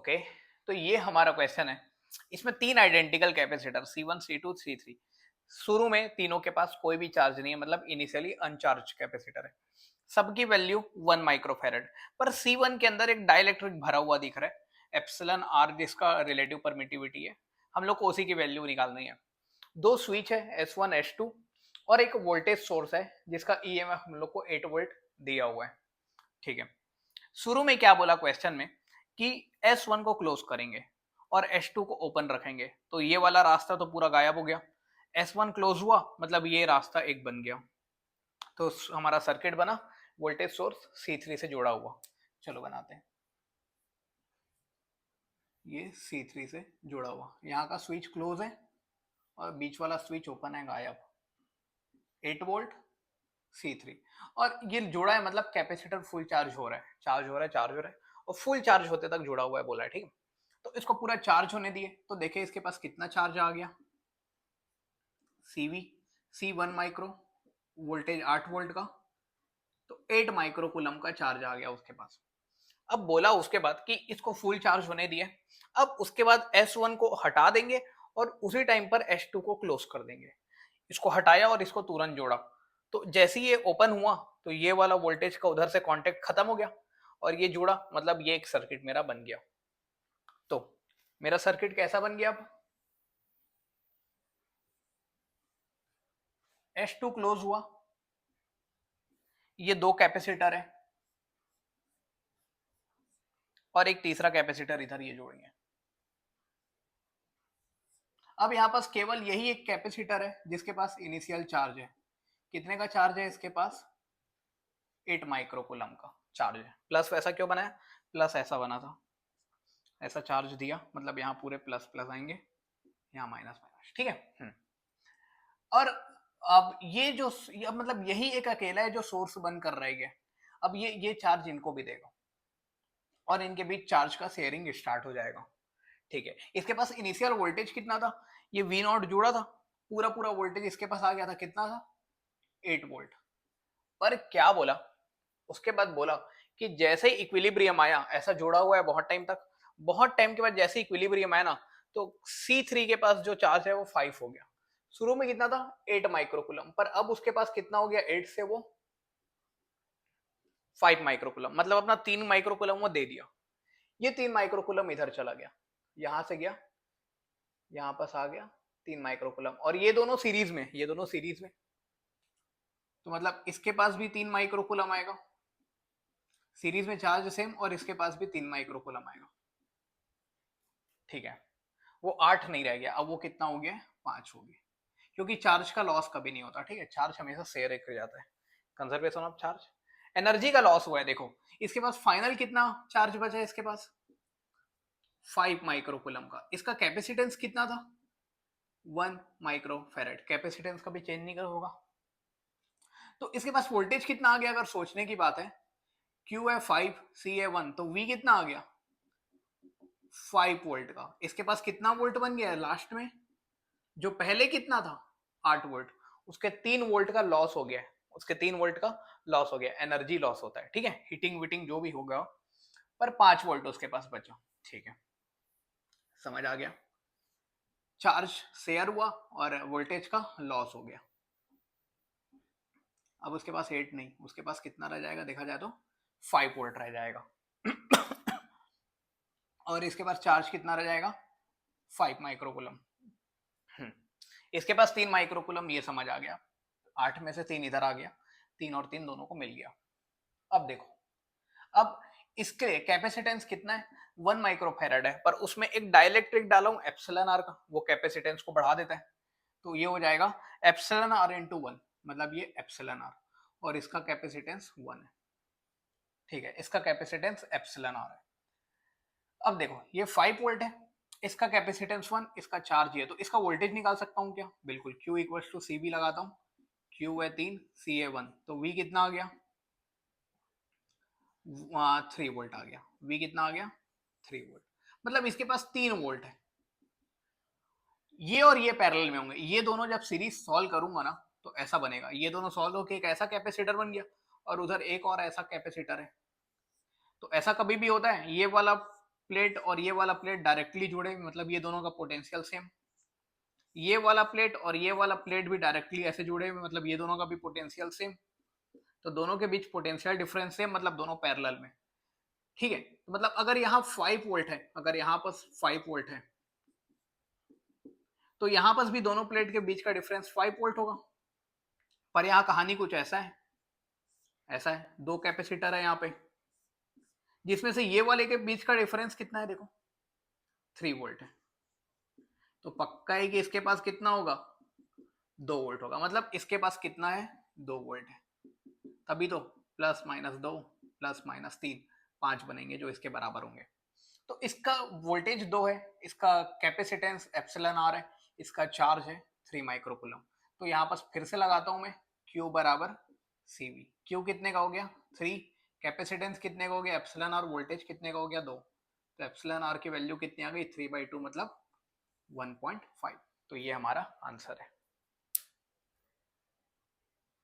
Okay, तो ये हमारा क्वेश्चन है। इसमें तीन identical capacitor C1 C2 C3, शुरू में तीनों के पास कोई भी चार्ज नहीं है, मतलब इनिशियली अनचार्ज कैपेसिटर है। सबकी वैल्यू 1 माइक्रोफेरेड, पर C1 के अंदर एक डाइलेक्ट्रिक भरा हुआ दिख रहा है एप्सिलॉन आर, जिसका रिलेटिव परमिटिविटी है। हम लोग को उसी की वैल्यू निकालनी है। दो स्विच है S1 S2 और एक वोल्टेज सोर्स है जिसका ईएमएफ हम लोग को 8 वोल्ट दिया हुआ है। ठीक है, शुरू में क्या बोला क्वेश्चन में कि S1 को क्लोज करेंगे और S2 को ओपन रखेंगे, तो ये वाला रास्ता तो पूरा गायब हो गया। S1 क्लोज हुआ मतलब ये रास्ता एक बन गया, तो हमारा सर्किट बना वोल्टेज सोर्स C3 से जुड़ा हुआ। चलो बनाते हैं। ये C3 से जुड़ा हुआ, यहाँ का स्विच क्लोज है और बीच वाला स्विच ओपन है, गायब। 8 वोल्ट C3, और ये जुड़ा है मतलब कैपेसिटर फुल चार्ज हो रहा है, चार्ज हो रहा है, चार्ज हो रहा है, और फुल चार्ज होते तक जुड़ा हुआ है बोला है। ठीक है, तो इसको पूरा चार्ज होने दिए, तो देखिए इसके पास कितना चार्ज आ गया। CV C1 micro, voltage 8 volt का, तो 8 माइक्रो कूलम का चार्ज आ गया उसके पास। अब बोला उसके बाद कि इसको फुल चार्ज होने दिए। अब उसके बाद S1 को हटा देंगे और उसी टाइम पर S2 को क्लोज कर देंगे। इसको हटाया और इसको तुरंत जोड़ा, तो जैसे ही ये ओपन हुआ तो ये वाला वोल्टेज का उधर से कांटेक्ट खत्म हो गया और ये जुड़ा, मतलब ये एक सर्किट मेरा बन गया। तो मेरा सर्किट कैसा बन गया? अब S2 क्लोज हुआ, ये दो कैपेसिटर है और एक तीसरा कैपेसिटर इधर ये जोड़ेंगे। अब यहाँ पास केवल यही एक कैपेसिटर है जिसके पास इनिशियल चार्ज है। कितने का चार्ज है इसके पास? 8 माइक्रोकूलम का चार्ज है। प्लस वैसा क्यों बनाया? प्लस ऐसा बना था, ऐसा चार्ज दिया, मतलब यहाँ पूरे प्लस प्लस आएंगे, यहाँ माइनस माइनस। ठीक है। और अब ये जो मतलब यही एक अकेला है जो सोर्स बन कर रहेगा। अब ये चार्ज इनको भी देगा और इनके बीच चार्ज का शेयरिंग स्टार्ट हो जाएगा। ठीक है, इसके पास इनिशियल वोल्टेज कितना था? ये V नॉट जुड़ा था, पूरा पूरा वोल्टेज इसके पास आ गया था। कितना था? 8 वोल्ट। पर क्या बोला उसके बाद? बोला कि जैसे ही इक्विलिब्रियम आया, ऐसा जुड़ा हुआ है बहुत टाइम तक, बहुत टाइम के बाद जैसे इक्विलिब्रियम आया ना, तो C3 के पास जो चार्ज है वो 5 हो गया। शुरू में कितना था? 8 माइक्रोकूलम, पर अब उसके पास कितना हो गया? 8 से वो 5 माइक्रोकूलम, मतलब अपना 3 माइक्रोकूलम वो दे दिया। ये 3 माइक्रोकूलम इधर चला गया, यहां से गया, यहां पास आ गया 3 माइक्रोकूलम, और ये दोनों सीरीज में, ये दोनों सीरीज में, तो मतलब इसके पास भी 3 माइक्रोकूलम आएगा, सीरीज में चार्ज सेम, और इसके पास भी 3 माइक्रोकूलम आएगा। ठीक है, वो 8 नहीं रह गया, अब वो कितना हो गया? 5 हो गया, क्योंकि चार्ज का लॉस कभी नहीं होता। ठीक है, चार्ज हमेशा शेयर कर जाता है, कंजर्वेशन ऑफ चार्ज। एनर्जी का लॉस हुआ है, देखो इसके पास फाइनल कितना चार्ज बचा है? इसके पास 5 माइक्रोकूलम का। इसका कैपेसिटेंस कितना था? 1 माइक्रोफेरेड। कैपेसिटेंस कभी चेंज नहीं कर होगा। तो इसके पास वोल्टेज कितना आ गया? अगर सोचने की बात है, Q है 5, C है 1, तो V कितना आ गया? 5 वोल्ट का। इसके पास कितना वोल्ट बन गया है लास्ट में? जो पहले कितना था? 8 वोल्ट, उसके 3 वोल्ट का लॉस हो गया है, उसके 3 वोल्ट का लॉस हो गया, एनर्जी लॉस होता है। ठीक है, हीटिंग वीटिंग जो भी होगा, पर 5 वोल्ट उसके पास बचा। ठीक है, समझ आ गया? चार्ज शेयर हुआ और वोल्टेज का लॉस हो गया। अब उसके पास 8 नहीं, उसके पास कितना रह जाएगा? देखा जाए तो 5 वोल्ट रह जाएगा। और इसके पास चार्ज कितना रह जाएगा? 5 माइक्रोकूलम। इसके पास 3 माइक्रोकूलम, ये समझ आ गया। 8 में से 3 इधर आ गया, 3 और 3 दोनों को मिल गया। अब देखो, अब इसके कैपेसिटेंस कितना है? 1 माइक्रोफेरेड है, पर उसमें एक डाइलेक्ट्रिक डाला हूं एप्सिलॉन आर का, वो कैपेसिटेंस को बढ़ा देता है। तो ये हो जाएगा एप्सिलॉन आर इंटू 1, मतलब ये एप्सिलॉन आर, और इसका कैपेसिटेंस 1 है। ठीक है, इसका कैपेसिटेंस एप्सिलॉन आर है। अब देखो ये 5 वोल्ट है, इसका कैपेसिटेंस 1, इसका चार्ज ये, तो इसका वोल्टेज निकाल सकता हूँ क्या? बिल्कुल, Q equals to C B लगाता हूँ। Q है 3, C है 1, तो V कितना आ गया? 3 वोल्ट आ गया। V कितना आ गया? 3 वोल्ट। मतलब इसके पास 3 वोल्ट है। ये और ये पैरेलल में होंगे, ये दोनों जब सीरीज सॉल्व करूंगा ना, तो ऐसा बनेगा, ये दोनों सॉल्व होकर एक ऐसा कैपेसिटर बन गया, और उधर एक और ऐसा कैपेसिटर है। तो ऐसा कभी भी होता है, ये वाला प्लेट और ये वाला प्लेट डायरेक्टली जुड़े, मतलब ये दोनों का पोटेंशियल सेम। ये वाला प्लेट और ये वाला प्लेट भी डायरेक्टली ऐसे जुड़े हुए, मतलब ये दोनों का भी पोटेंशियल सेम। तो दोनों के बीच पोटेंशियल डिफरेंस सेम, मतलब दोनों पैरेलल में। ठीक है, तो मतलब अगर यहाँ 5 वोल्ट है, अगर यहाँ पर 5 वोल्ट है, तो यहाँ पर भी दोनों प्लेट के बीच का डिफरेंस 5 वोल्ट होगा। पर यहाँ कहानी कुछ ऐसा है, ऐसा है, दो कैपेसिटर है यहाँ पे, जिसमें से ये वाले के बीच का डिफरेंस कितना है, देखो 3 वोल्ट है। तो पक्का है कि इसके पास कितना होगा, 2 वोल्ट होगा। मतलब इसके पास कितना है, 2 वोल्ट है। तभी तो प्लस माइनस 2 प्लस माइनस 3 5 बनेंगे जो इसके बराबर होंगे। तो इसका वोल्टेज 2 है, इसका कैपेसिटेंस एप्सिलॉन आर है, इसका चार्ज है 3 माइक्रोकूलम। तो यहाँ पर फिर से लगाता हूं मैं, Q बराबर CV। Q कितने का हो गया 3, कैपेसिटेंस कितने का हो गया एप्सिलॉन आर, वोल्टेज कितने का हो गया 2। तो एप्सिलॉन आर की वैल्यू कितनी आ गई 3/2, मतलब 1.5। तो ये हमारा आंसर है।